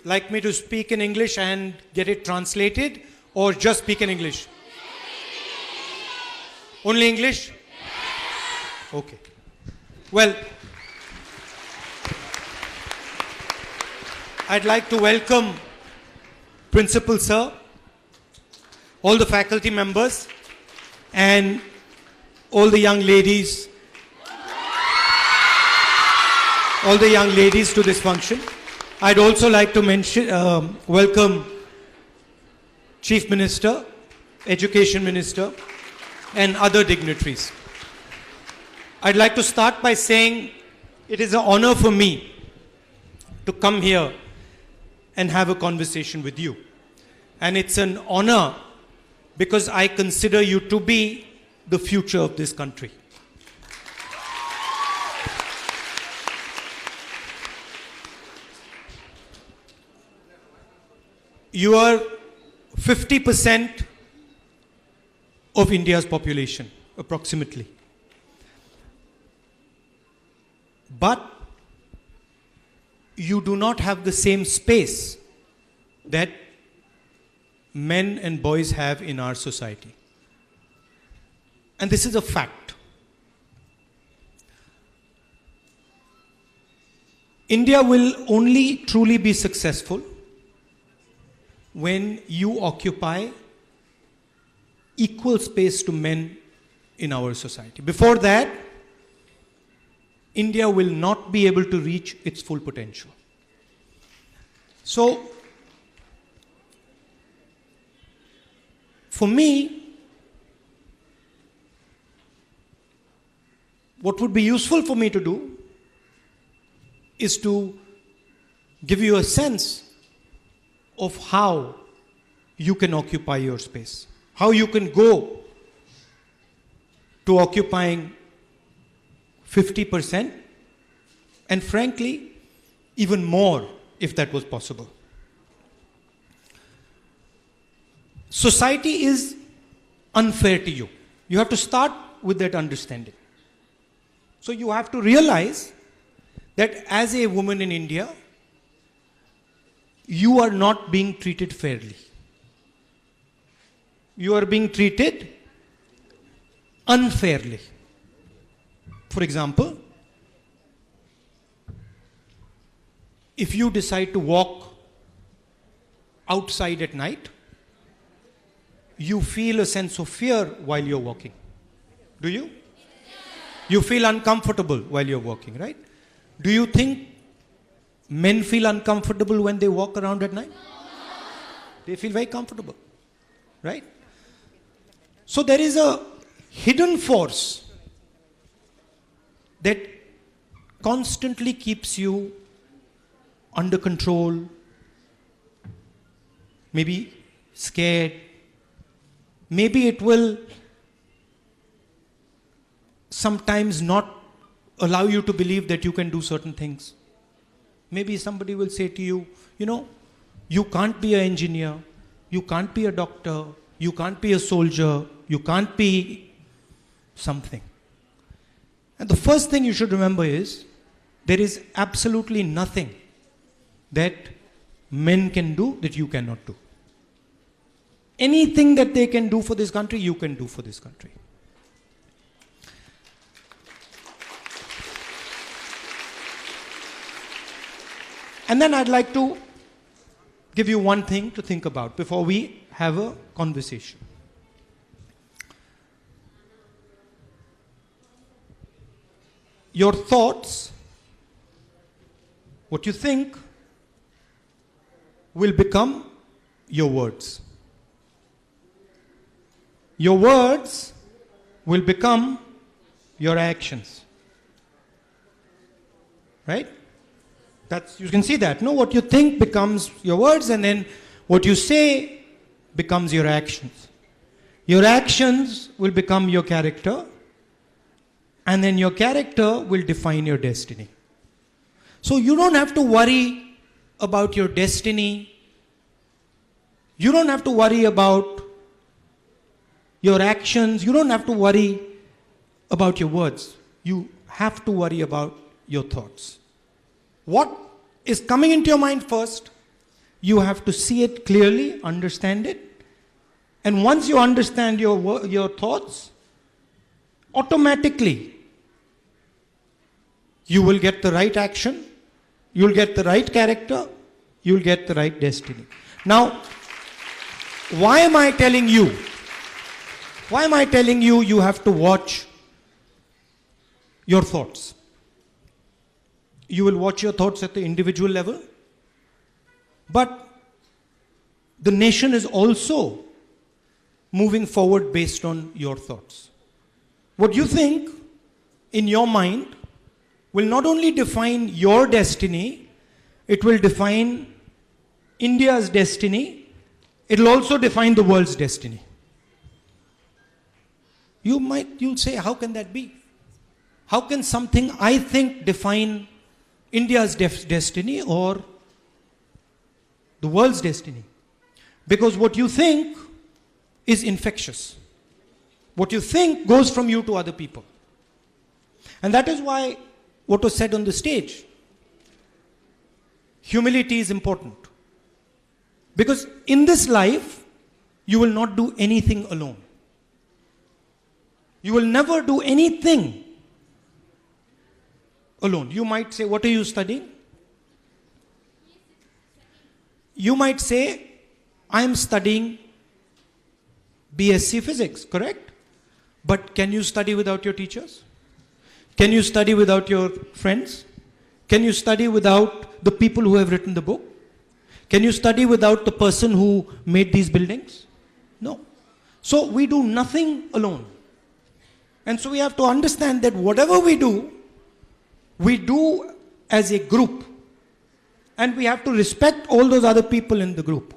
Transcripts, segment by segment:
like me to speak in English and get it translated, or just speak in English? Only English? Okay. Well, I'd like to welcome Principal Sir, all the faculty members, and all the young ladies to this function. I'd also like to welcome Chief Minister, Education Minister, and other dignitaries. I'd like to start by saying it is an honor for me to come here and have a conversation with you. And it's an honor because I consider you to be the future of this country. You are 50% of India's population, approximately. But you do not have the same space that men and boys have in our society. And this is a fact. India will only truly be successful when you occupy equal space to men in our society. Before that, India will not be able to reach its full potential. So, for me, what would be useful for me to do is to give you a sense of how you can occupy your space, how you can go to occupying 50%, and frankly, even more if that was possible. Society is unfair to you. You have to start with that understanding. So you have to realize that as a woman in India, you are not being treated fairly. You are being treated unfairly. For example, if you decide to walk outside at night, you feel a sense of fear while you're walking. Do you? You feel uncomfortable while you're walking, right? Do you think men feel uncomfortable when they walk around at night? They feel very comfortable, right? So there is a hidden force that constantly keeps you under control, maybe scared. Maybe it will sometimes not allow you to believe that you can do certain things. Maybe somebody will say to you, you know, you can't be an engineer, you can't be a doctor, you can't be a soldier, you can't be something. And the first thing you should remember is, there is absolutely nothing that men can do that you cannot do. Anything that they can do for this country, you can do for this country. And then I'd like to give you one thing to think about before we have a conversation. Your thoughts, what you think, will become your words. Your words will become your actions. Right? You can see that. No, what you think becomes your words, and then what you say becomes your actions. Your actions will become your character, and then your character will define your destiny. So you don't have to worry about your destiny. You don't have to worry about your actions. You don't have to worry about your words. You have to worry about your thoughts. What is coming into your mind first You have to see it clearly, understand it. And once you understand your thoughts, automatically you will get the right action, you'll get the right character, you'll get the right destiny. Now, why am I telling you? Why am I telling you you have to watch your thoughts? You will watch your thoughts at the individual level, but the nation is also moving forward based on your thoughts. What you think in your mind will not only define your destiny, it will define India's destiny, it will also define the world's destiny. You'll say, how can that be? How can something I think define India's destiny or the world's destiny? Because what you think is infectious. What you think goes from you to other people. And that is why what was said on the stage, humility is important. Because in this life, you will not do anything alone. You will never do anything alone. You might say, what are you studying? You might say, I am studying BSc Physics, correct? But can you study without your teachers? Can you study without your friends? Can you study without the people who have written the book? Can you study without the person who made these buildings? No. So we do nothing alone. And so we have to understand that whatever we do as a group. And we have to respect all those other people in the group.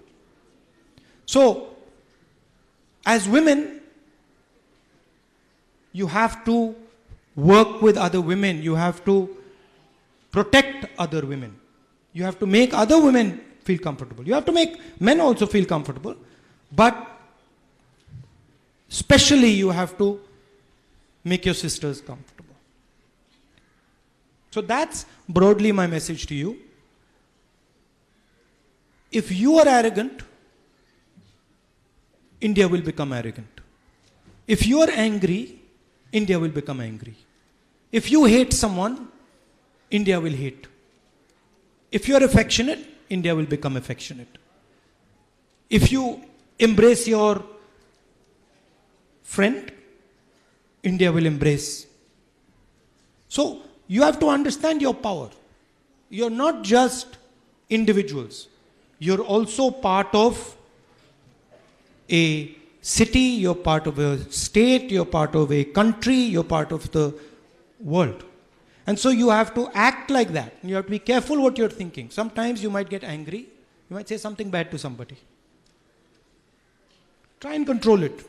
So, as women, you have to work with other women. You have to protect other women. You have to make other women feel comfortable. You have to make men also feel comfortable. But especially you have to make your sisters comfortable. So that's broadly my message to you. If you are arrogant, India will become arrogant. If you are angry, India will become angry. If you hate someone, India will hate. If you are affectionate, India will become affectionate. If you embrace your friend, India will embrace. So, you have to understand your power. You're not just individuals. You're also part of a city, you're part of a state, you're part of a country, you're part of the world. And so you have to act like that. You have to be careful what you're thinking. Sometimes you might get angry. You might say something bad to somebody. Try and control it.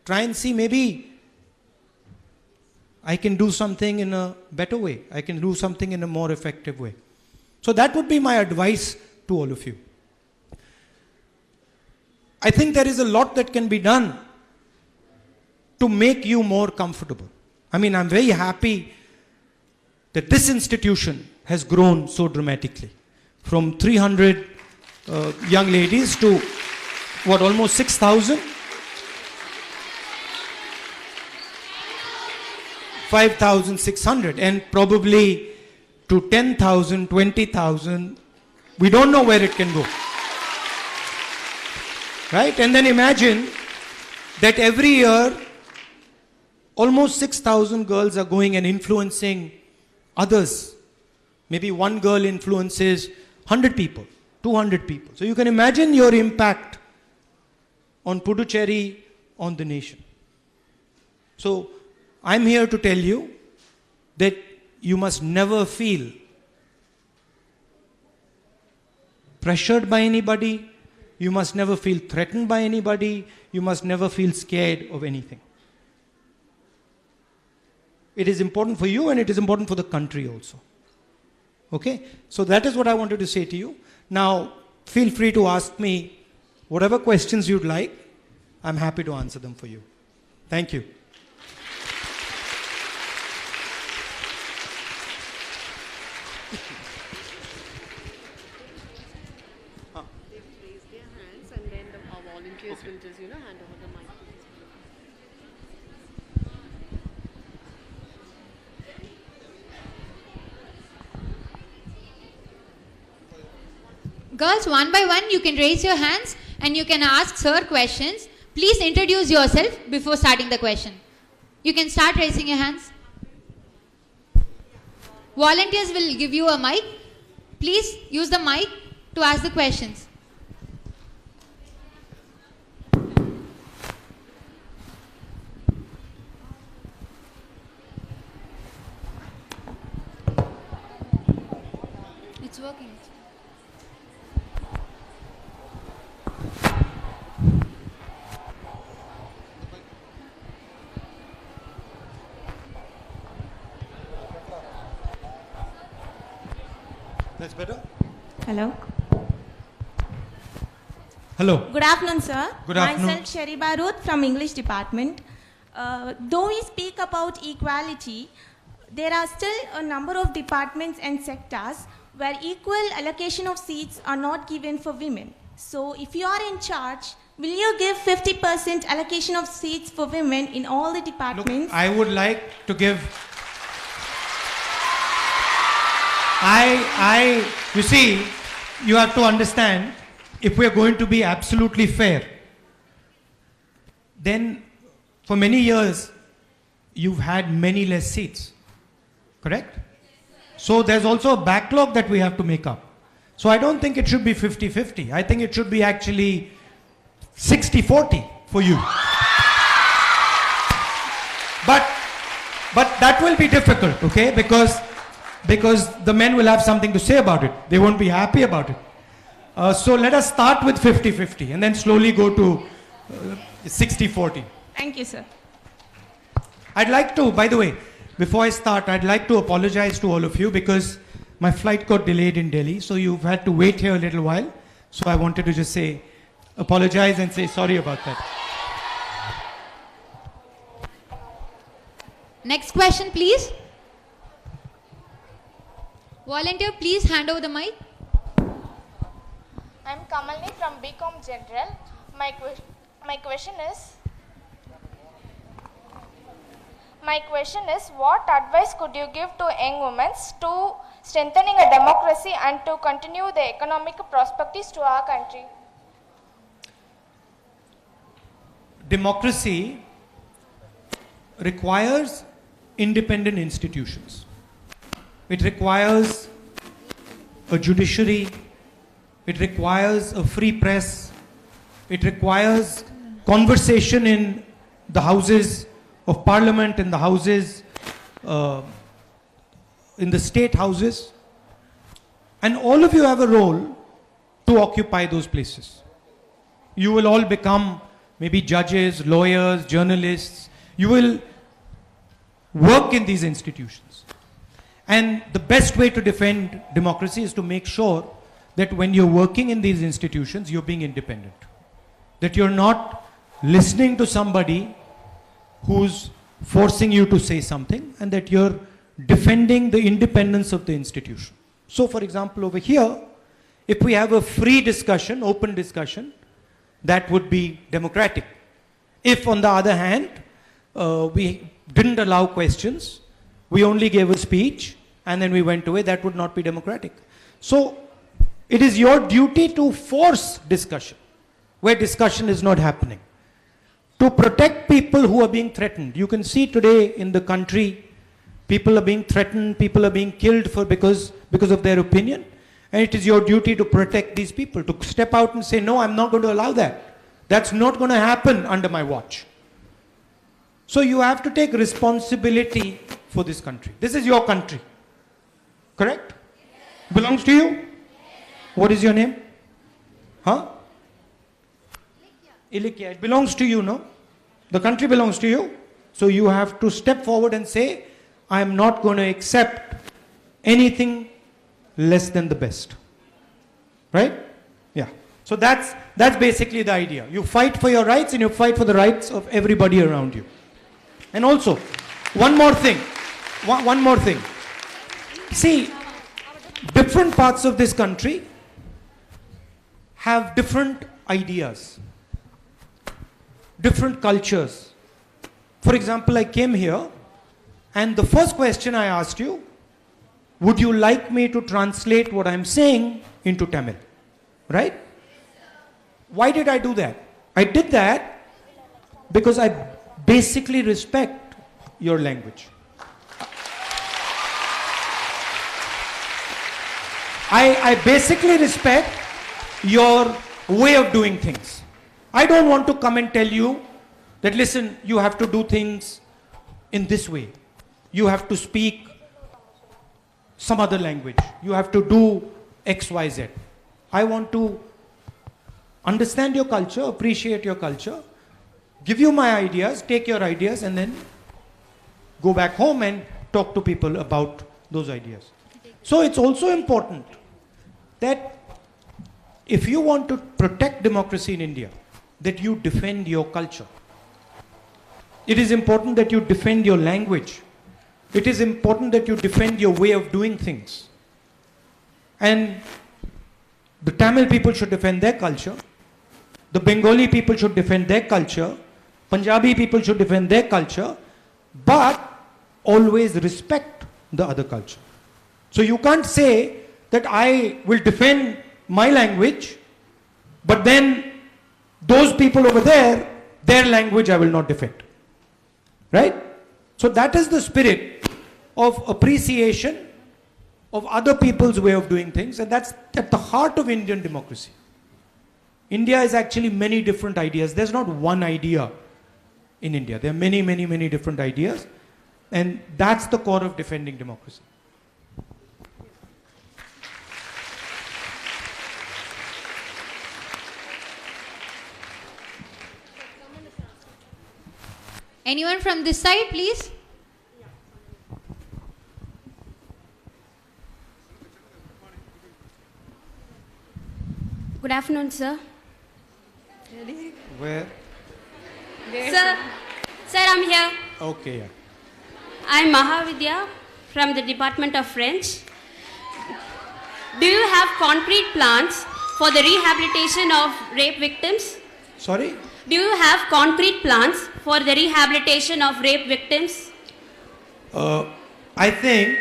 Try and see, maybe I can do something in a better way. I can do something in a more effective way. So that would be my advice to all of you. I think there is a lot that can be done to make you more comfortable. I mean, I'm very happy that this institution has grown so dramatically. From 300 young ladies to, almost 6,000? 5,600, and probably to 10,000, 20,000. We don't know where it can go. Right? And then imagine that every year, almost 6,000 girls are going and influencing others. Maybe one girl influences 100 people, 200 people. So you can imagine your impact on Puducherry, on the nation. So I'm here to tell you that you must never feel pressured by anybody. You must never feel threatened by anybody. You must never feel scared of anything. It is important for you and it is important for the country also. Okay? So that is what I wanted to say to you. Now, feel free to ask me whatever questions you'd like. I'm happy to answer them for you. Thank you. volunteers will just, hand over the mic. Girls, one by one, you can raise your hands and you can ask sir questions. Please introduce yourself before starting the question. You can start raising your hands. Volunteers will give you a mic. Please use the mic to ask the questions. It's working. That's better? Hello. Hello. Good afternoon, sir. Good afternoon. Myself, Sherry Baruth from English Department. Though we speak about equality, there are still a number of departments and sectors where equal allocation of seats are not given for women. So if you are in charge, will you give 50% allocation of seats for women in all the departments? Look, I would like to give... you see, you have to understand, if we are going to be absolutely fair, then for many years, you've had many less seats. Correct? So there's also a backlog that we have to make up. So I don't think it should be 50-50. I think it should be actually 60-40 for you. But that will be difficult, okay? Because the men will have something to say about it. They won't be happy about it. So let us start with 50-50 and then slowly go to 60-40. Thank you, sir. I'd like to, by the way, before I start, I'd like to apologize to all of you because my flight got delayed in Delhi, so you've had to wait here a little while. So I wanted to just say, apologize and say sorry about that. Next question, please. Volunteer, please hand over the mic. I'm Kamalni from BCom General. My question is, what advice could you give to young women to strengthening a democracy and to continue the economic prospects to our country? Democracy requires independent institutions. It requires a judiciary. It requires a free press. It requires conversation in the houses of parliament, in the houses, in the state houses. And all of you have a role to occupy those places. You will all become maybe judges, lawyers, journalists. You will work in these institutions. And the best way to defend democracy is to make sure that when you're working in these institutions, you're being independent. That you're not listening to somebody who's forcing you to say something, and that you're defending the independence of the institution. So, for example, over here, if we have a free discussion, open discussion, that would be democratic. If, on the other hand, we didn't allow questions, we only gave a speech, and then we went away, that would not be democratic. So, it is your duty to force discussion, where discussion is not happening. To protect people who are being threatened. You can see today in the country, people are being threatened, people are being killed because of their opinion. And it is your duty to protect these people, to step out and say, no, I'm not going to allow that. That's not going to happen under my watch. So you have to take responsibility for this country. This is your country. Correct? Belongs to you? What is your name? Huh? Ilikya. It belongs to you, no? The country belongs to you. So you have to step forward and say, I am not going to accept anything less than the best. Right? Yeah. So that's basically the idea. You fight for your rights and you fight for the rights of everybody around you. And also, one more thing. One more thing. See, different parts of this country have different ideas. different cultures. For example, I came here and the first question I asked you, would you like me to translate what I'm saying into Tamil? Right? Why did I do that? I did that because I basically respect your language. I basically respect your way of doing things. I don't want to come and tell you that, listen, you have to do things in this way. You have to speak some other language. You have to do X, Y, Z. I want to understand your culture, appreciate your culture, give you my ideas, take your ideas, and then go back home and talk to people about those ideas. So it's also important that if you want to protect democracy in India, that you defend your culture. It is important that you defend your language. It is important that you defend your way of doing things. And the Tamil people should defend their culture. The Bengali people should defend their culture. Punjabi people should defend their culture. But always respect the other culture. So you can't say that I will defend my language, but then those people over there, their language I will not defend. Right? So that is the spirit of appreciation of other people's way of doing things, and that's at the heart of Indian democracy. India is actually many different ideas. There's not one idea in India. There are many, many, many different ideas, and that's the core of defending democracy. Anyone from this side, please? Good afternoon, sir. Where? Sir, I'm here. Okay, yeah. I'm Mahavidya from the Department of French. Do you have concrete plans for the rehabilitation of rape victims? Sorry? Do you have concrete plans for the rehabilitation of rape victims? I think,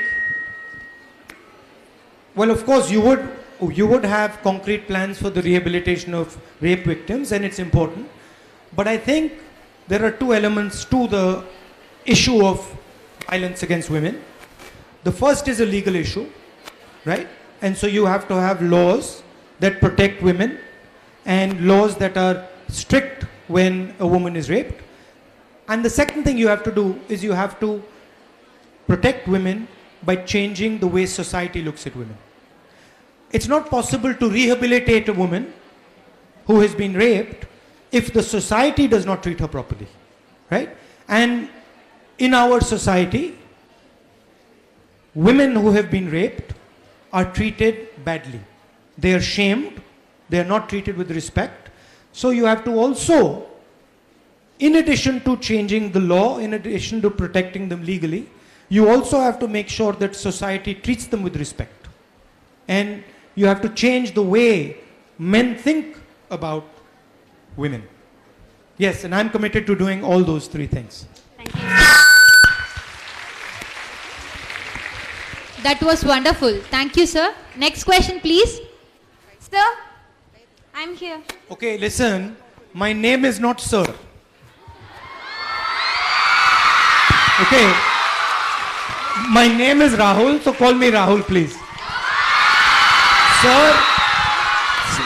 well, of course, you would have concrete plans for the rehabilitation of rape victims, and it's important. But I think there are two elements to the issue of violence against women. The first is a legal issue, right? And so you have to have laws that protect women and laws that are strict when a woman is raped. And the second thing you have to do is you have to protect women by changing the way society looks at women. It's not possible to rehabilitate a woman who has been raped if the society does not treat her properly, right? And in our society, women who have been raped are treated badly. They are shamed, they are not treated with respect. So you have to also, in addition to changing the law, in addition to protecting them legally, you also have to make sure that society treats them with respect. And you have to change the way men think about women. Yes, and I'm committed to doing all those three things. Thank you. That was wonderful. Thank you, sir. Next question, please. Sir, I'm here. Okay, listen, my name is not Sir. Okay, my name is Rahul, so call me Rahul, please. Sir,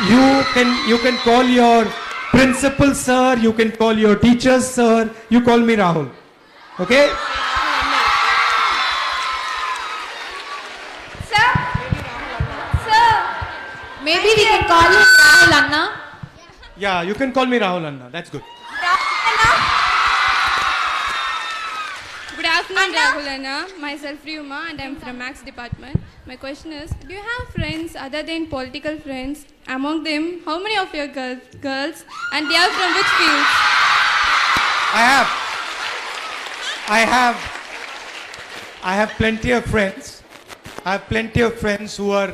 you can call your principal sir, you can call your teachers sir, you call me Rahul. Okay? Maybe we can call him Rahul Anna. Yeah, you can call me Rahul Anna, that's good. Good afternoon, Rahul Anna. Myself Ryuma and I'm from Max department. My question is, do you have friends other than political friends? Among them, how many of your girls and they are from which fields? I have plenty of friends. I have plenty of friends who are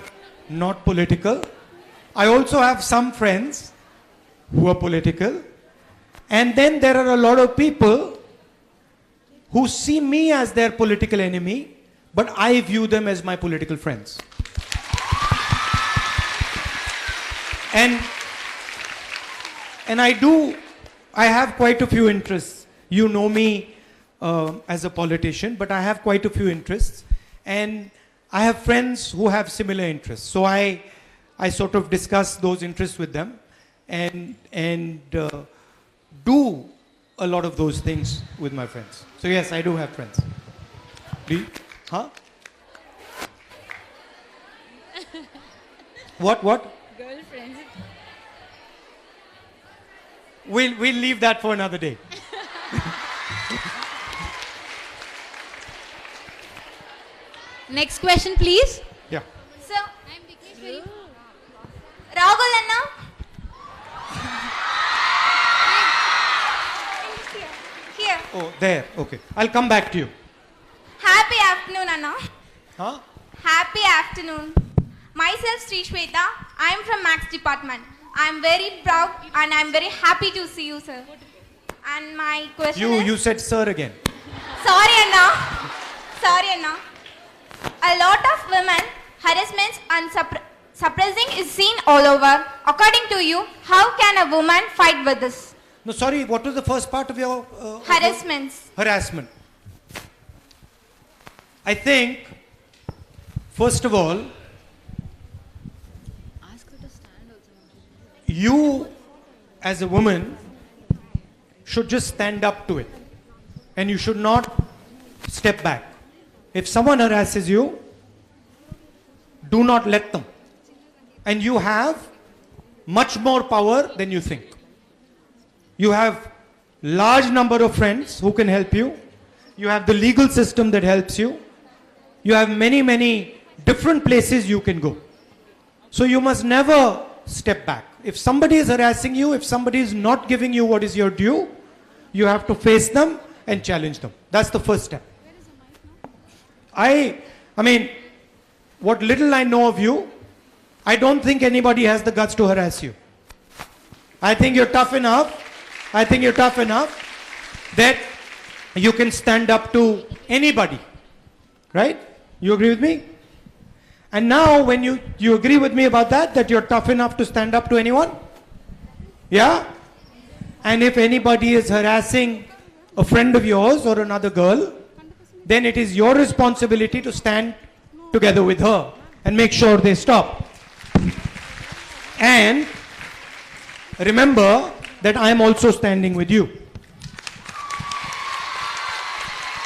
not political. I also have some friends who are political. And then there are a lot of people who see me as their political enemy, but I view them as my political friends. And I have quite a few interests. You know me as a politician, but I have quite a few interests. And I have friends who have similar interests. So I sort of discuss those interests with them and do a lot of those things with my friends. So yes, I do have friends. Do you? Huh? What? Girlfriends. We'll leave that for another day. Next question, please. Yeah. Sir, Rahul Anna. Here. Oh, there. Okay. I'll come back to you. Happy afternoon, Anna. Huh? Happy afternoon. Myself, Sri Shweta. I am from Max Department. I am very proud and I am very happy to see you, sir. And my question is... You said sir again. Sorry, Anna. Sorry, Anna. A lot of women harassments and suppressing is seen all over. According to you, how can a woman fight with this? No, sorry. What was the first part of your... Harassments. Harassment. I think, first of all, you as a woman should just stand up to it. And you should not step back. If someone harasses you, do not let them. And you have much more power than you think. You have large number of friends who can help you. You have the legal system that helps you. You have many, many different places you can go. So you must never step back. If somebody is harassing you, if somebody is not giving you what is your due, you have to face them and challenge them. That's the first step. I mean, what little I know of you, I don't think anybody has the guts to harass you. I think you're tough enough. I think you're tough enough that you can stand up to anybody. Right? You agree with me? And now when you agree with me about that you're tough enough to stand up to anyone? Yeah? And if anybody is harassing a friend of yours or another girl, then it is your responsibility to stand together with her and make sure they stop. And remember that I am also standing with you.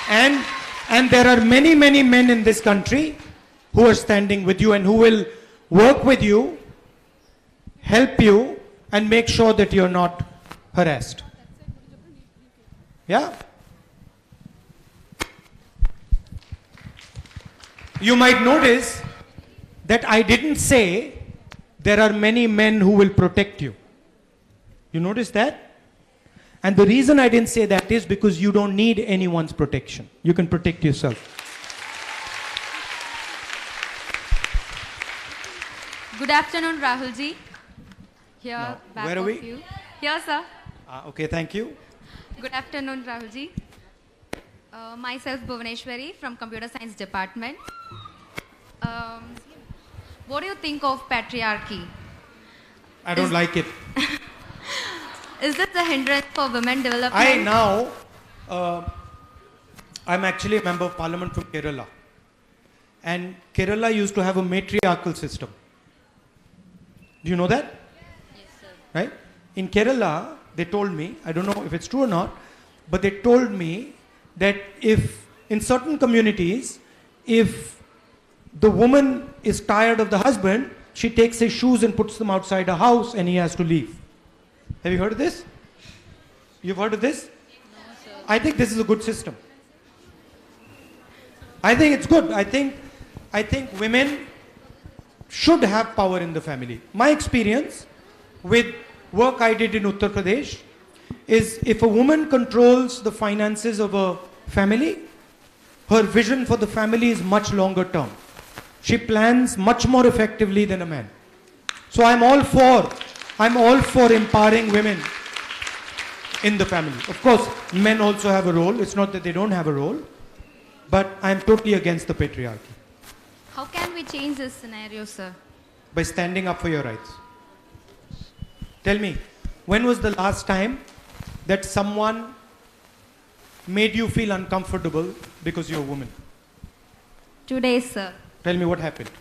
And there are many, many men in this country who are standing with you and who will work with you, help you, and make sure that you're not harassed. Yeah? You might notice that I didn't say there are many men who will protect you. You notice that? And the reason I didn't say that is because you don't need anyone's protection. You can protect yourself. Good afternoon, Rahul ji. Here, Now, back where are of we? you. Here, sir. Okay, thank you. Good afternoon, Rahul ji. Myself, Bhuvaneshwari from Computer Science Department. What do you think of patriarchy? I don't like it. Is this a hindrance for women development? I'm actually a member of parliament from Kerala. And Kerala used to have a matriarchal system. Do you know that? Yes, sir. Right? In Kerala, they told me, I don't know if it's true or not, but they told me that if in certain communities, if the woman is tired of the husband, she takes his shoes and puts them outside her house and he has to leave. Have you heard of this? You've heard of this? No, sir. I think this is a good system. I think it's good. I think women should have power in the family. My experience with work I did in Uttar Pradesh is if a woman controls the finances of a family, her vision for the family is much longer term. She plans much more effectively than a man. So I'm all for empowering women in the family. Of course, men also have a role. It's not that they don't have a role. But I'm totally against the patriarchy. How can we change this scenario, sir? By standing up for your rights. Tell me, when was the last time that someone made you feel uncomfortable because you're a woman? Today, sir. Tell me what happened.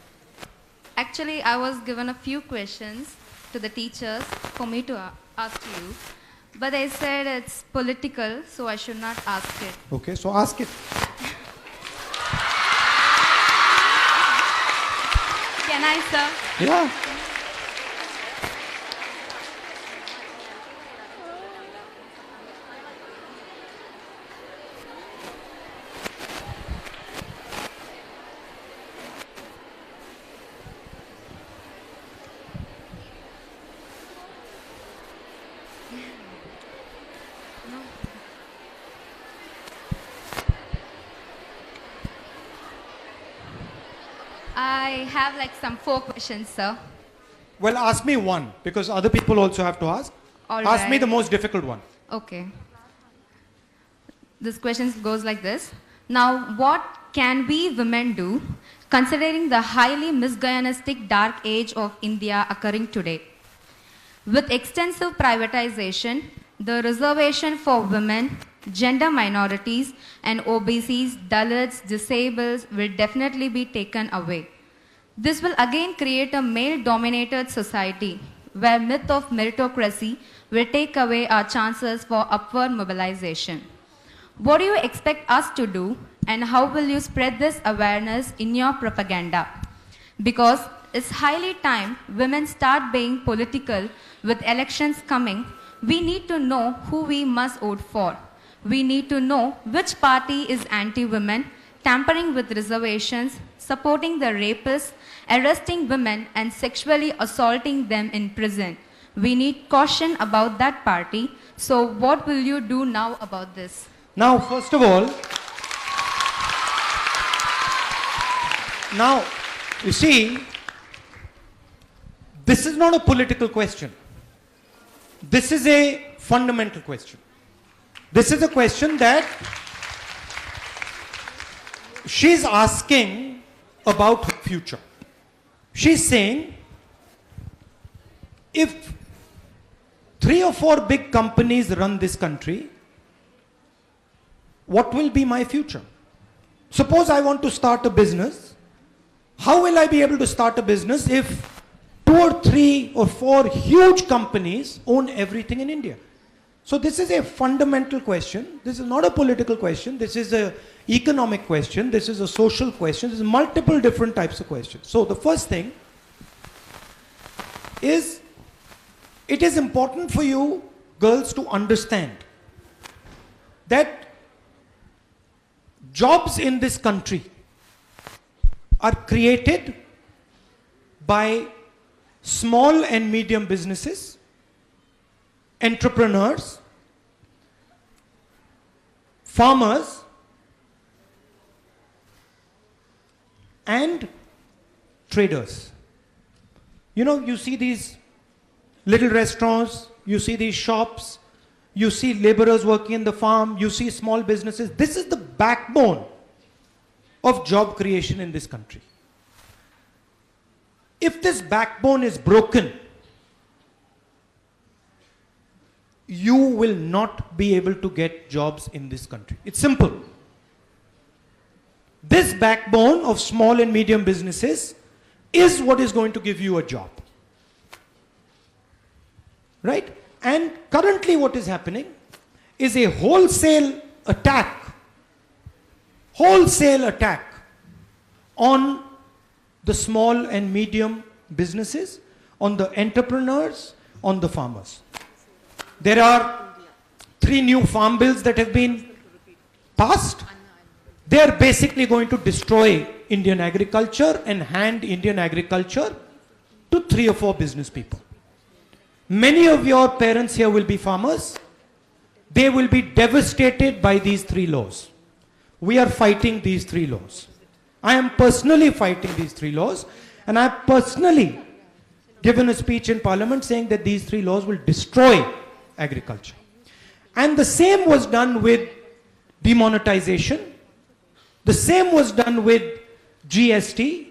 Actually, I was given a few questions to the teachers for me to ask you. But they said it's political, so I should not ask it. Okay, so ask it. Can I, sir? Yeah. I have like some 4 questions, sir. Well, ask me one, because other people also have to ask. All Ask me right. the most difficult one. Okay. This question goes like this. Now, what can we women do considering the highly misogynistic dark age of India occurring today? With extensive privatization, the reservation for women, gender minorities, and OBCs, Dalits, disabled will definitely be taken away. This will again create a male-dominated society where myth of meritocracy will take away our chances for upward mobilization. What do you expect us to do, and how will you spread this awareness in your propaganda? Because it's highly time women start being political with elections coming. We need to know who we must vote for. We need to know which party is anti-women, tampering with reservations, supporting the rapists, arresting women and sexually assaulting them in prison. We need caution about that party. So what will you do now about this? Now, first of all, now, you see, this is not a political question. This is a fundamental question. This is a question that she's asking about her future. She's saying, if 3 or 4 big companies run this country, what will be my future? Suppose I want to start a business. How will I be able to start a business if 2 or 3 or 4 huge companies own everything in India? So this is a fundamental question. This is not a political question. This is an economic question. This is a social question. There's multiple different types of questions. So the first thing is, it is important for you girls to understand that jobs in this country are created by small and medium businesses, entrepreneurs, farmers, and traders. You know, you see these little restaurants, you see these shops, you see laborers working in the farm, you see small businesses. This is the backbone of job creation in this country. If this backbone is broken, you will not be able to get jobs in this country. It's simple. This backbone of small and medium businesses is what is going to give you a job. Right? And currently what is happening is a wholesale attack on the small and medium businesses, on the entrepreneurs, on the farmers. There are 3 new farm bills that have been passed. They are basically going to destroy Indian agriculture and hand Indian agriculture to 3 or 4 business people. Many of your parents here will be farmers. They will be devastated by these 3 laws. We are fighting these 3 laws. I am personally fighting these 3 laws, and I have personally given a speech in Parliament saying that these 3 laws will destroy agriculture. And the same was done with demonetization. The same was done with GST.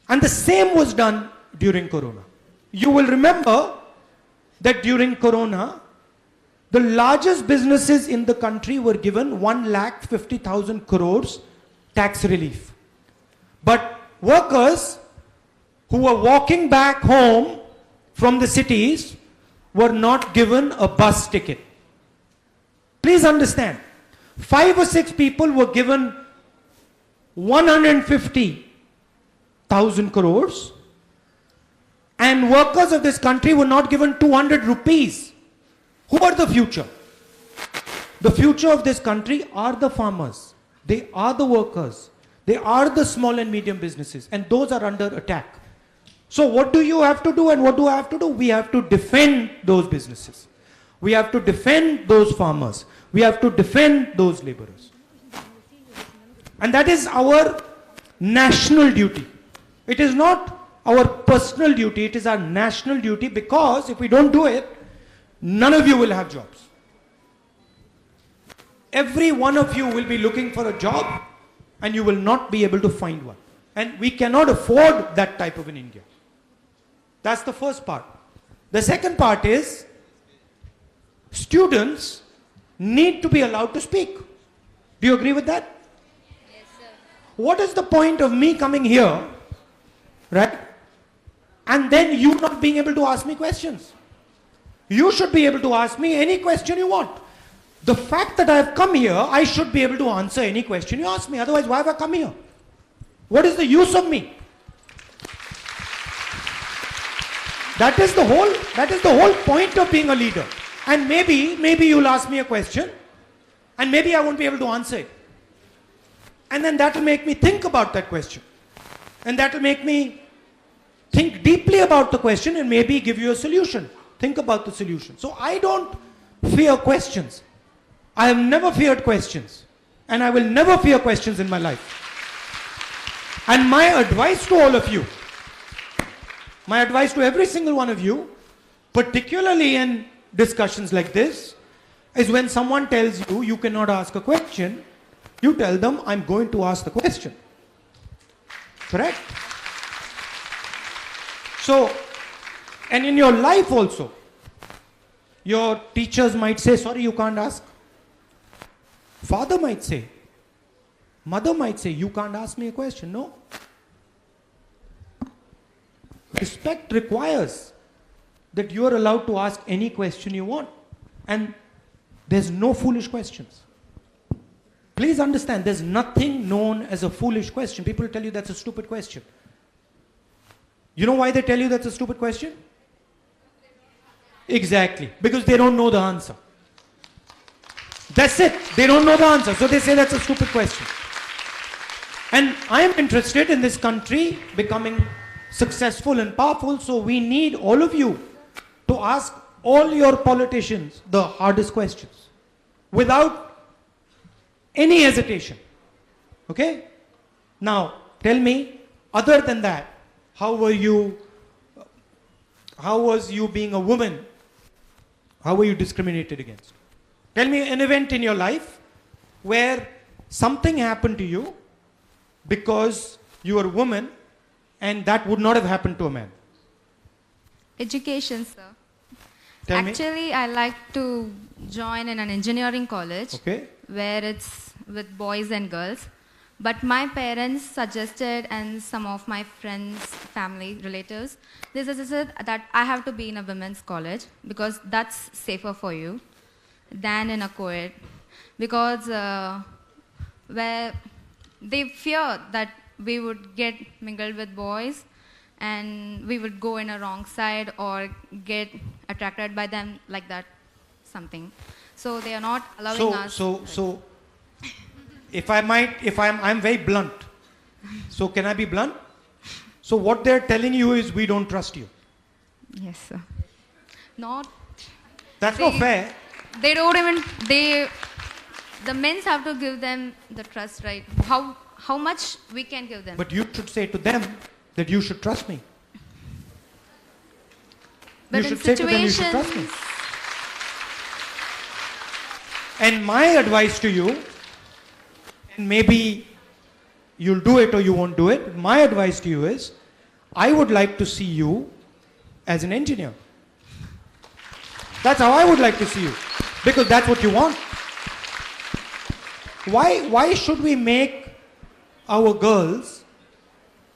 And the same was done during Corona. You will remember that during Corona, the largest businesses in the country were given 1,50,000 crores tax relief. But workers who were walking back home from the cities were not given a bus ticket. Please understand, 5 or 6 people were given 150,000 crores, and workers of this country were not given 200 rupees. Who are the future? The future of this country are the farmers. They are the workers. They are the small and medium businesses, and those are under attack. So what do you have to do and what do I have to do? We have to defend those businesses. We have to defend those farmers. We have to defend those laborers. And that is our national duty. It is not our personal duty, it is our national duty, because if we don't do it, none of you will have jobs. Every one of you will be looking for a job and you will not be able to find one. And we cannot afford that type of an India. That's the first part. The second part is students need to be allowed to speak. Do you agree with that? Yes, sir. What is the point of me coming here, right, and then you not being able to ask me questions? You should be able to ask me any question you want. The fact that I have come here, I should be able to answer any question you ask me. Otherwise, why have I come here? What is the use of me? That is the whole point of being a leader. And maybe you'll ask me a question, and maybe I won't be able to answer it. And then that will make me think about that question. And that will make me think deeply about the question and maybe give you a solution. Think about the solution. So I don't fear questions. I have never feared questions. And I will never fear questions in my life. And my advice to all of you, my advice to every single one of you, particularly in discussions like this, is when someone tells you you cannot ask a question, you tell them, I'm going to ask the question. Correct? So, and in your life also, your teachers might say, sorry, you can't ask. Father might say, mother might say, you can't ask me a question. No. Respect requires that you are allowed to ask any question you want. And there's no foolish questions. Please understand, there's nothing known as a foolish question. People tell you that's a stupid question. You know why they tell you that's a stupid question? Exactly. Because they don't know the answer. That's it. They don't know the answer. So they say that's a stupid question. And I am interested in this country becoming successful and powerful. So we need all of you to ask all your politicians the hardest questions without any hesitation. Okay? Now, tell me, other than that, how was you being a woman? How were you discriminated against? Tell me an event in your life where something happened to you because you are a woman and that would not have happened to a man. Education, sir. Tell me. Actually, I like to join in an engineering college Okay. where it's with boys and girls. But my parents suggested, and some of my friends, family, relatives, they suggested that I have to be in a women's college because that's safer for you than in a co-ed. Because where they fear that we would get mingled with boys and we would go in a wrong side or get attracted by them like that, something. So they are not allowing us. So, if I'm very blunt. So can I be blunt? So what they're telling you is we don't trust you. Yes, sir. Not. That's not fair. They don't even. The men's have to give them the trust, right? How much we can give them. But you should say to them that you should trust me. But You in should say to them you should trust me. And my advice to you, and maybe you'll do it or you won't do it, my advice to you is, I would like to see you as an engineer. That's how I would like to see you, because that's what you want. Why should we make our girls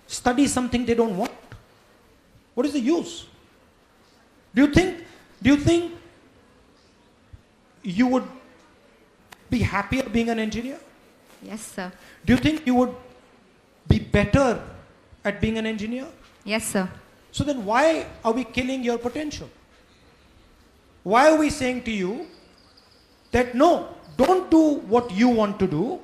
study something they don't want? What is the use? Do you think you would be happier being an engineer? Yes, sir. Do you think you would be better at being an engineer? Yes, sir. So then why are we killing your potential? Why are we saying to you that no, don't do what you want to do,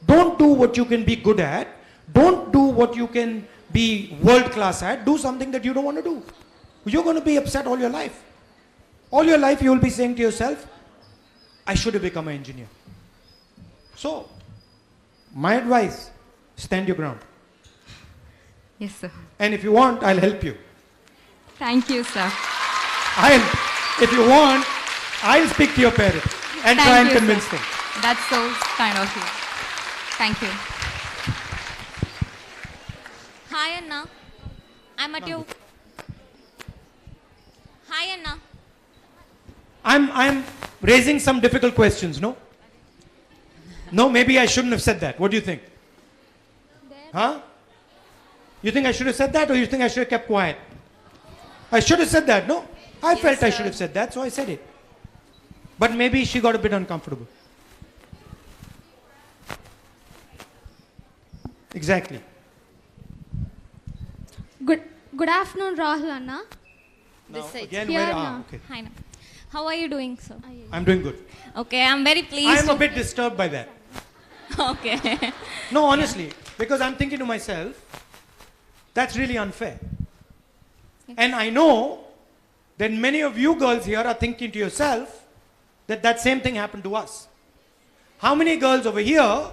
don't do what you can be good at, don't do what you can be world class at, do something that you don't want to do. You're going to be upset all your life. All your life you will be saying to yourself, I should have become an engineer. So, my advice, stand your ground. Yes, sir. And if you want, I'll help you. Thank you, sir. If you want, I'll speak to your parents and try and you, convince sir. them. That's so kind of you. Thank you. Hi Anna, I'm at your. Hi Anna. I'm raising some difficult questions, no? No, maybe I shouldn't have said that. What do you think? Huh? You think I should have said that, or you think I should have kept quiet? I should have said that, no? I felt I should have said that, so I said it. But maybe she got a bit uncomfortable. Exactly. Good afternoon, Rahul Anna. Now, side. again, Here, where, Anna. okay. Hi Anna. How are you doing, sir? I'm doing good. Okay, I'm very pleased. I'm a bit disturbed by that. Okay. No, honestly, because I'm thinking to myself, that's really unfair. And I know that many of you girls here are thinking to yourself that that same thing happened to us. How many girls over here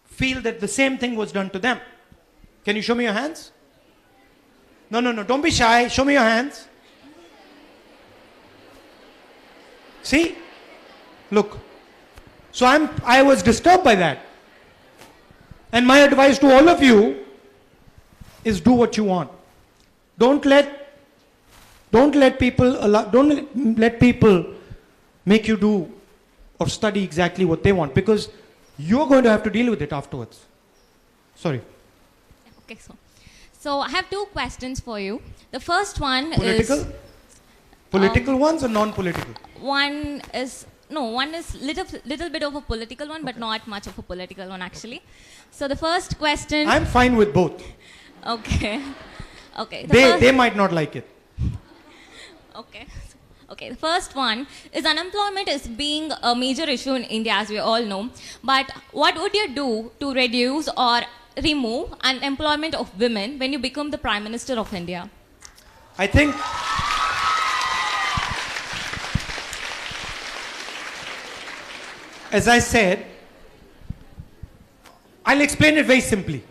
feel that the same thing was done to them? Can you show me your hands? No, don't be shy. Show me your hands. See? Look. So I was disturbed by that. And my advice to all of you is do what you want. Don't let people make you do or study exactly what they want, because you're going to have to deal with it afterwards. Sorry. Okay, so I have two questions for you. The first one Political? is Political ones or non-political? one is little bit of a political one, but not much of a political one actually. So the first question. I'm fine with both. Okay. Okay. They might not like it. Okay. Okay, the first one is unemployment is being a major issue in India, as we all know. But what would you do to reduce or remove unemployment of women when you become the Prime Minister of India? I think as I said, I'll explain it very simply.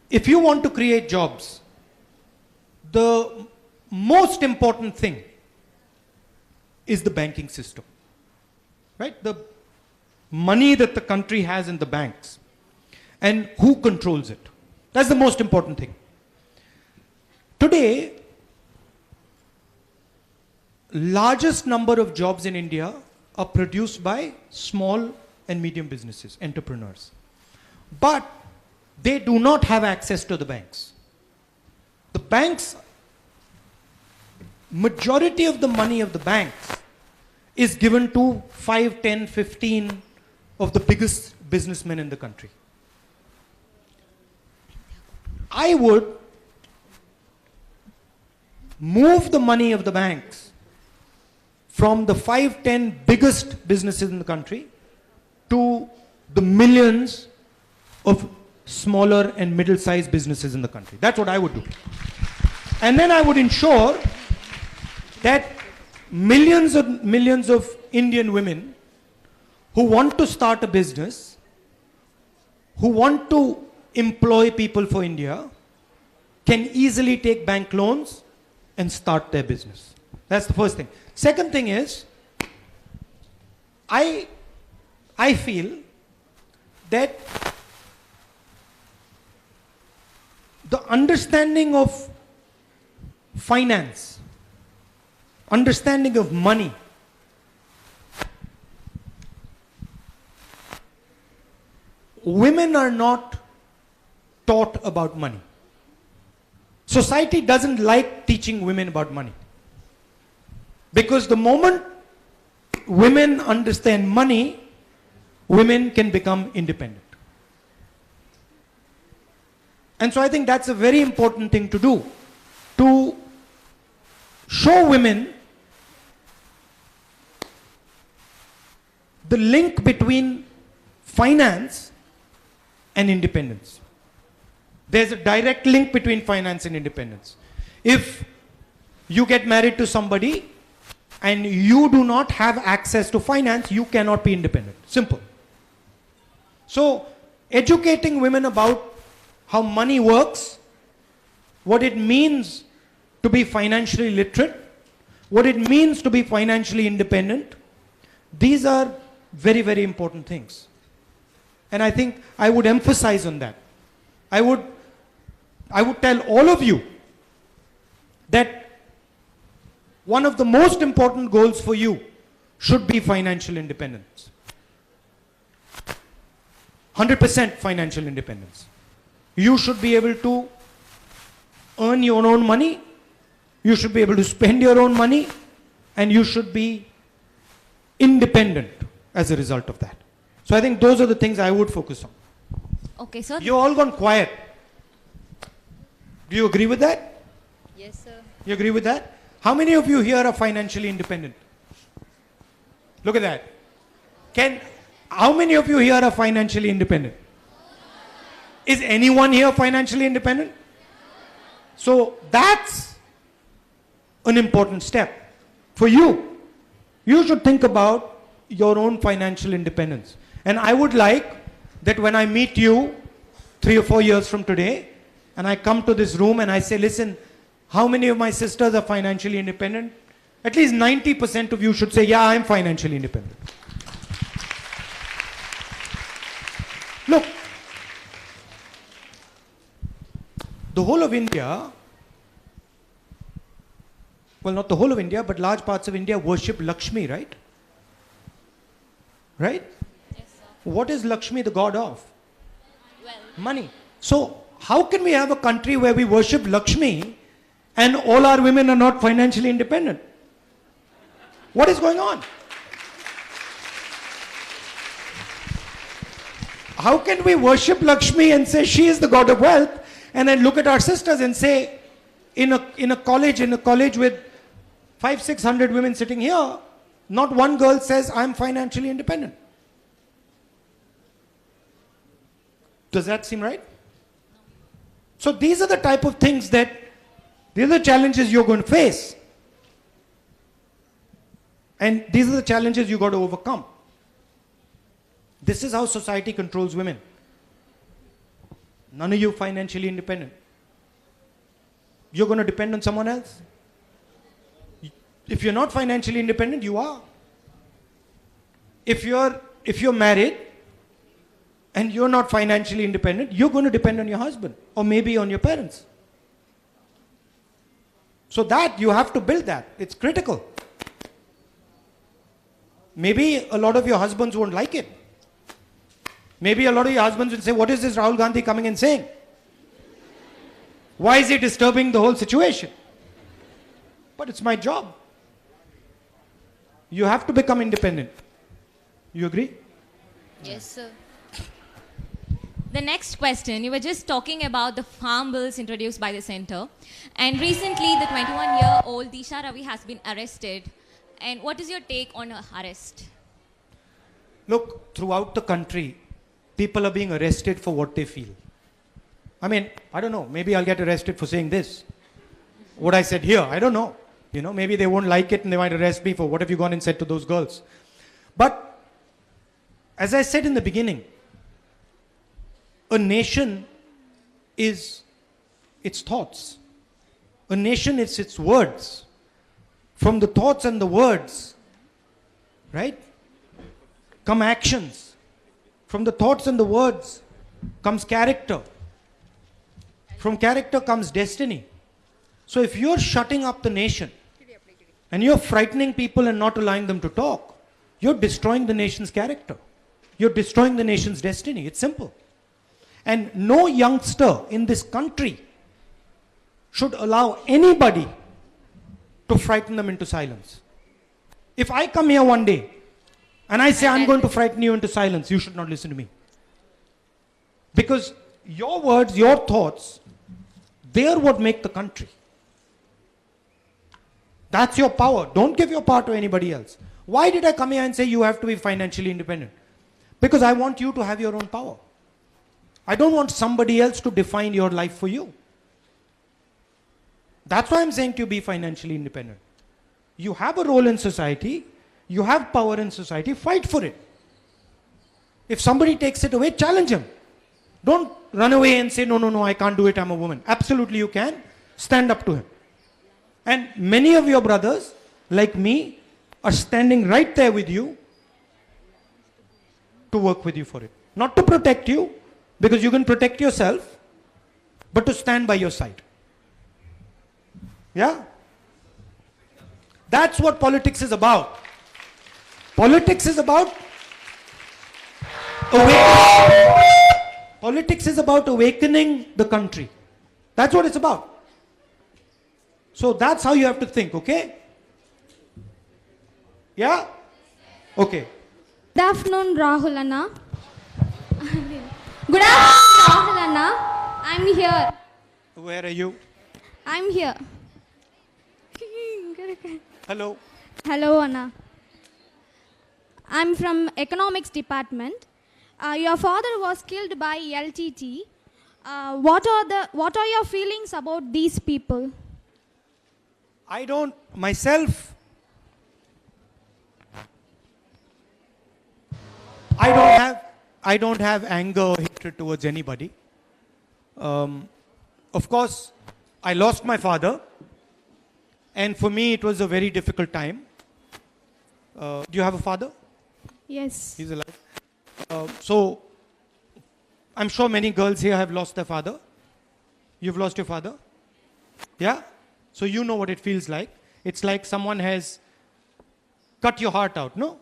If you want to create jobs, the most important thing is the banking system. Right? The money that the country has in the banks and who controls it. That's the most important thing. Today, largest number of jobs in India are produced by small and medium businesses, entrepreneurs. But they do not have access to the banks. The banks, majority of the money of the banks is given to 5, 10, 15 of the biggest businessmen in the country. I would move the money of the banks from the 5, 10 biggest businesses in the country to the millions of smaller and middle-sized businesses in the country. That's what I would do. And then I would ensure that millions of Indian women who want to start a business, who want to employ people for India, can easily take bank loans and start their business. That's the first thing. Second thing is, I feel that the understanding of finance, understanding of money, women are not taught about money. Society doesn't like teaching women about money. Because the moment women understand money, women can become independent. And so I think that's a very important thing to do, to show women the link between finance and independence. There's a direct link between finance and independence. If you get married to somebody and you do not have access to finance, you cannot be independent. Simple. So, educating women about how money works, what it means to be financially literate, what it means to be financially independent, these are very, very important things. And I think I would emphasize on that. I would tell all of you that one of the most important goals for you should be financial independence. 100% financial independence. You should be able to earn your own money, you should be able to spend your own money, and you should be independent as a result of that. So I think those are the things I would focus on. Okay, sir. You've all gone quiet. Do you agree with that? Yes, sir. You agree with that? How many of you here are financially independent? Look at that. How many of you here are financially independent? Is anyone here financially independent? So that's an important step for you. You should think about your own financial independence. And I would like that when I meet you 3 or 4 years from today, and I come to this room and I say, listen, how many of my sisters are financially independent? At least 90% of you should say, yeah, I'm financially independent. Look, the whole of India, well, not the whole of India, but large parts of India worship Lakshmi, right? Right? Yes, sir. What is Lakshmi the god of? Well, Money. So, how can we have a country where we worship Lakshmi and all our women are not financially independent? What is going on? How can we worship Lakshmi and say she is the god of wealth, and then look at our sisters and say, in a college with 500-600 women sitting here, not one girl says, I'm financially independent. Does that seem right? So these are the type of things these are the challenges you're going to face. And these are the challenges you got to overcome. This is how society controls women. None of you financially independent. You're going to depend on someone else. If you're not financially independent, you are. If you're married and you're not financially independent, you're going to depend on your husband or maybe on your parents. So that you have to build that. It's critical. Maybe a lot of your husbands won't like it. Maybe a lot of your husbands will say, what is this Rahul Gandhi coming and saying? Why is he disturbing the whole situation? But it's my job. You have to become independent. You agree? Yes, sir. The next question, you were just talking about the farm bills introduced by the center. And recently, the 21-year-old Disha Ravi has been arrested. And what is your take on her arrest? Look, throughout the country, people are being arrested for what they feel. I mean, I don't know, maybe I'll get arrested for saying this. What I said here, I don't know. You know, maybe they won't like it and they might arrest me for what have you gone and said to those girls. But, as I said in the beginning, a nation is its thoughts. A nation is its words. From the thoughts and the words, right? come actions. From the thoughts and the words comes character. From character comes destiny. So if you're shutting up the nation and you're frightening people and not allowing them to talk, you're destroying the nation's character. You're destroying the nation's destiny. It's simple. And no youngster in this country should allow anybody to frighten them into silence. If I come here one day and I say I'm going to frighten you into silence, you should not listen to me. Because your words, your thoughts, they are what make the country. That's your power. Don't give your power to anybody else. Why did I come here and say you have to be financially independent? Because I want you to have your own power. I don't want somebody else to define your life for you. That's why I'm saying to you, be financially independent. You have a role in society, you have power in society, fight for it. If somebody takes it away, challenge him. Don't run away and say, no, I can't do it, I'm a woman. Absolutely you can. Stand up to him. And many of your brothers, like me, are standing right there with you to work with you for it. Not to protect you, because you can protect yourself, but to stand by your side. Yeah? That's what politics is about. Politics is about Politics is about awakening the country. That's what it's about. So that's how you have to think, okay? Yeah? Okay. Good afternoon, Rahul Anna. Good afternoon, Rahul Anna. I'm here. Where are you? I'm here. Hello. Hello, Anna. I'm from economics department. Your father was killed by LTT. What are your feelings about these people? I don't myself. I don't have anger or hatred towards anybody. Of course, I lost my father, and for me it was a very difficult time. Do you have a father? Yes. He's alive. So, I'm sure many girls here have lost their father. You've lost your father? Yeah? So you know what it feels like. It's like someone has cut your heart out, no?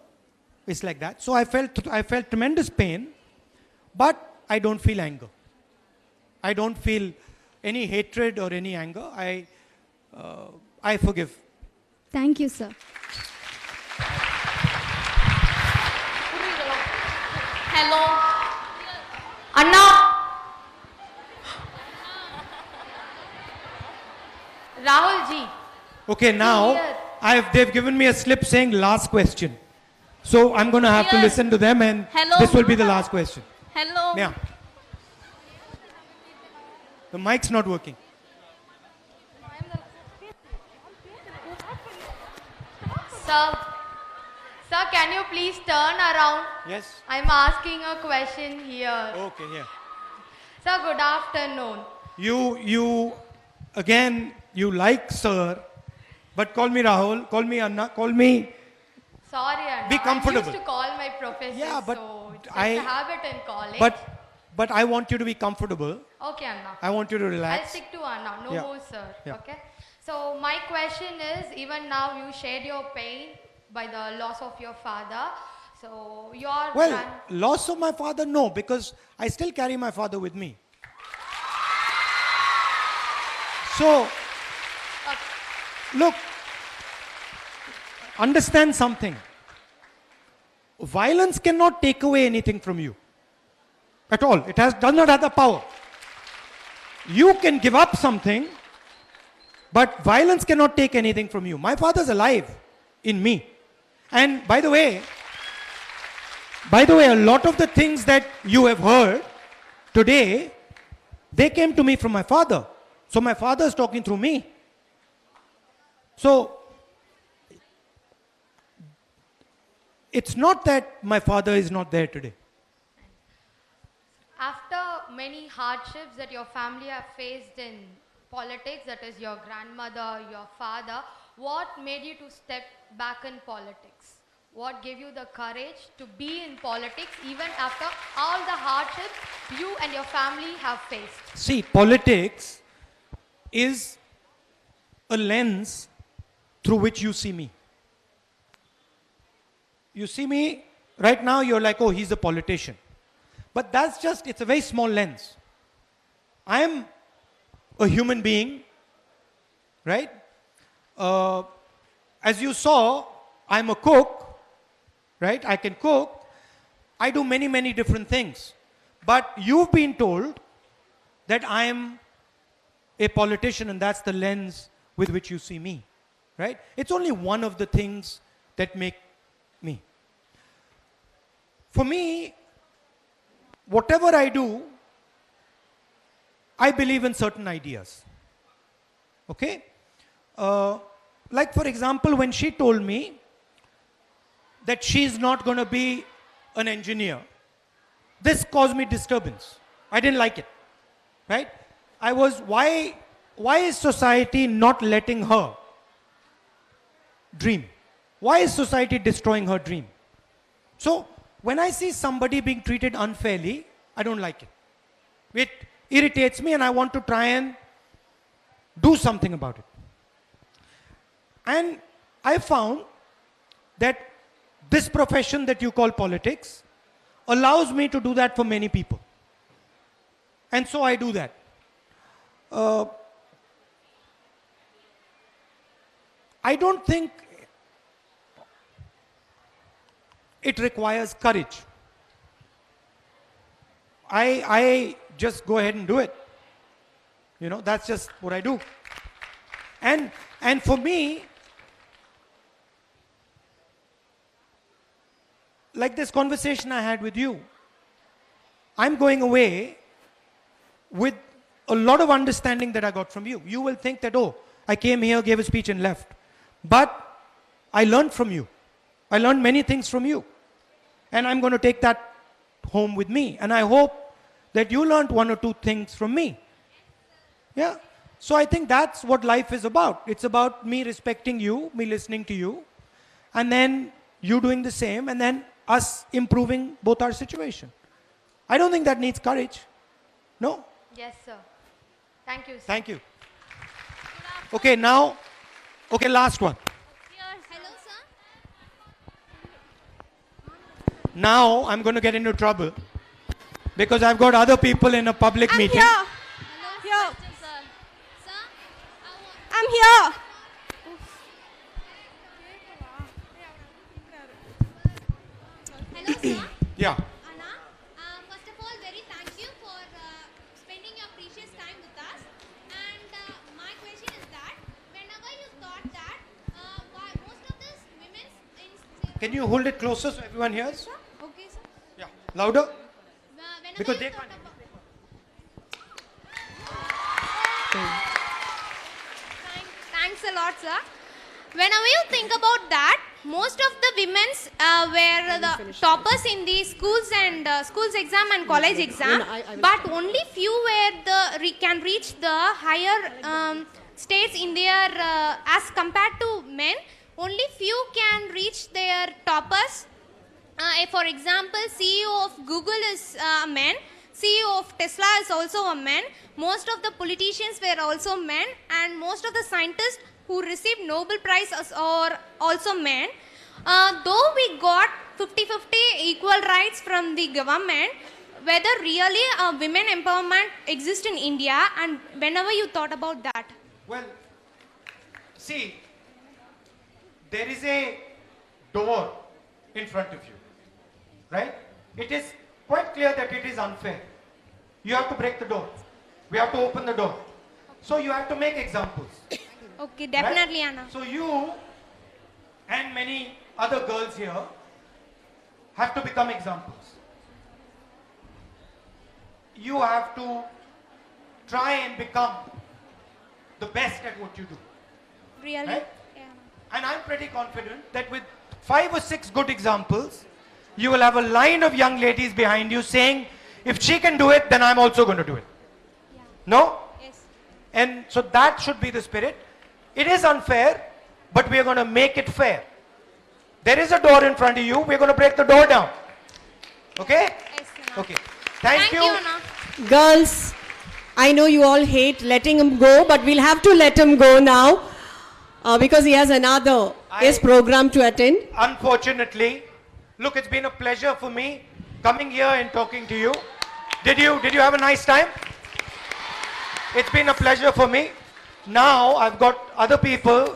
It's like that. So I felt tremendous pain, but I don't feel anger. I don't feel any hatred or any anger. I forgive. Thank you, sir. Hello. Anna. Rahul ji. Okay, now they've given me a slip saying last question. So I'm going to have to listen to them, and this will be the last question. Hello. Yeah. The mic's not working. Sir, can you please turn around? Yes. I'm asking a question here. Okay, yeah. Sir, good afternoon. You like sir, but call me Rahul, call me Anna, call me. Sorry, Anna. Be comfortable. I used to call my professor, Yeah, but so it's a habit in college. But I want you to be comfortable. Okay, Anna. I want you to I'll relax. stick to Anna, no Yeah. more sir. Yeah. Okay. So my question is, even now you shared your pain by the loss of your father. So your Loss of my father, no, because I still carry my father with me. So, look, understand something. Violence cannot take away anything from you. At all. It does not have the power. You can give up something, but violence cannot take anything from you. My father's alive in me. And by the way, a lot of the things that you have heard today, they came to me from my father. So my father is talking through me. So it's not that my father is not there today. After many hardships that your family have faced in politics, that is your grandmother, your father, what made you to step back in politics? What gave you the courage to be in politics even after all the hardships you and your family have faced? See, politics is a lens through which you see me. You see me right now, you're like, oh, he's a politician. But that's just, it's a very small lens. I am a human being, right? As you saw, I'm a cook, right? I can cook. I do many, many different things. But you've been told that I am a politician and that's the lens with which you see me, right? It's only one of the things that make me. For me, whatever I do, I believe in certain ideas. Okay? Like for example, when she told me that she's not going to be an engineer, this caused me disturbance. I didn't like it. Right? I was, why is society not letting her dream? Why is society destroying her dream? So, when I see somebody being treated unfairly, I don't like it. It irritates me and I want to try and do something about it. And I found that this profession that you call politics allows me to do that for many people. And so I do that. I don't think it requires courage. I just go ahead and do it. You know, that's just what I do. And for me, like this conversation I had with you, I'm going away with a lot of understanding that I got from you. You will think that, oh, I came here, gave a speech and left. But I learned from you. I learned many things from you. And I'm going to take that home with me. And I hope that you learned one or two things from me. Yeah. So I think that's what life is about. It's about me respecting you, me listening to you, and then you doing the same, and then us improving both our situation. I don't think that needs courage. No. Yes, sir. Thank you, sir. Thank you. Okay, now, okay, last one. Hello, sir. Now I'm going to get into trouble because I've got other people in a public meeting. Hello, sir. Sir, I'm here. hello, sir. Yeah. Anna, first of all, very thank you for spending your precious time with us. And my question is that whenever you thought that why most of these women in Can you hold it closer so everyone hears? okay, sir. Yeah. Louder? Whenever Because you they thought can't. Thanks a lot, sir. Whenever you think about that, most of the women's were the toppers in the schools and schools exam and college exam, but only few were can reach the higher states in their as compared to men. Only few can reach their toppers. For example, CEO of Google is a man. CEO of Tesla is also a man. Most of the politicians were also men, and most of the scientists who received Nobel Prize are also men. Though we got 50-50 equal rights from the government, whether really women empowerment exists in India, and whenever you thought about that? Well, see, there is a door in front of you, right? It is quite clear that it is unfair. You have to break the door. We have to open the door. So you have to make examples. Okay, definitely, Right? Anna. So you and many other girls here have to become examples. You have to try and become the best at what you do. Really? Right? Yeah. And I'm pretty confident that with 5 or 6 good examples, you will have a line of young ladies behind you saying, if she can do it, then I'm also going to do it. Yeah. No? Yes. And so that should be the spirit. It is unfair, but we are going to make it fair. There is a door in front of you. We're going to break the door down. Okay? Okay. Thank you. Girls, I know you all hate letting him go, but we'll have to let him go now because he has another program to attend. Unfortunately, look, it's been a pleasure for me coming here and talking to you. Did you have a nice time? It's been a pleasure for me. Now I've got other people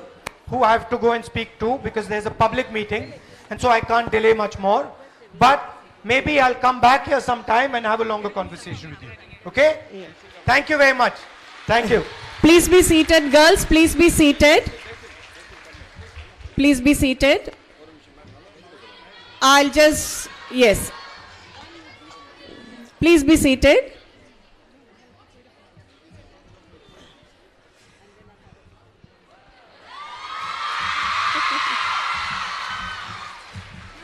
who I have to go and speak to because there's a public meeting, and so I can't delay much more. But maybe I'll come back here sometime and have a longer conversation with you. Okay? Yes. Thank you very much. Thank you. Please be seated, girls. Please be seated. Please be seated. Yes. Please be seated.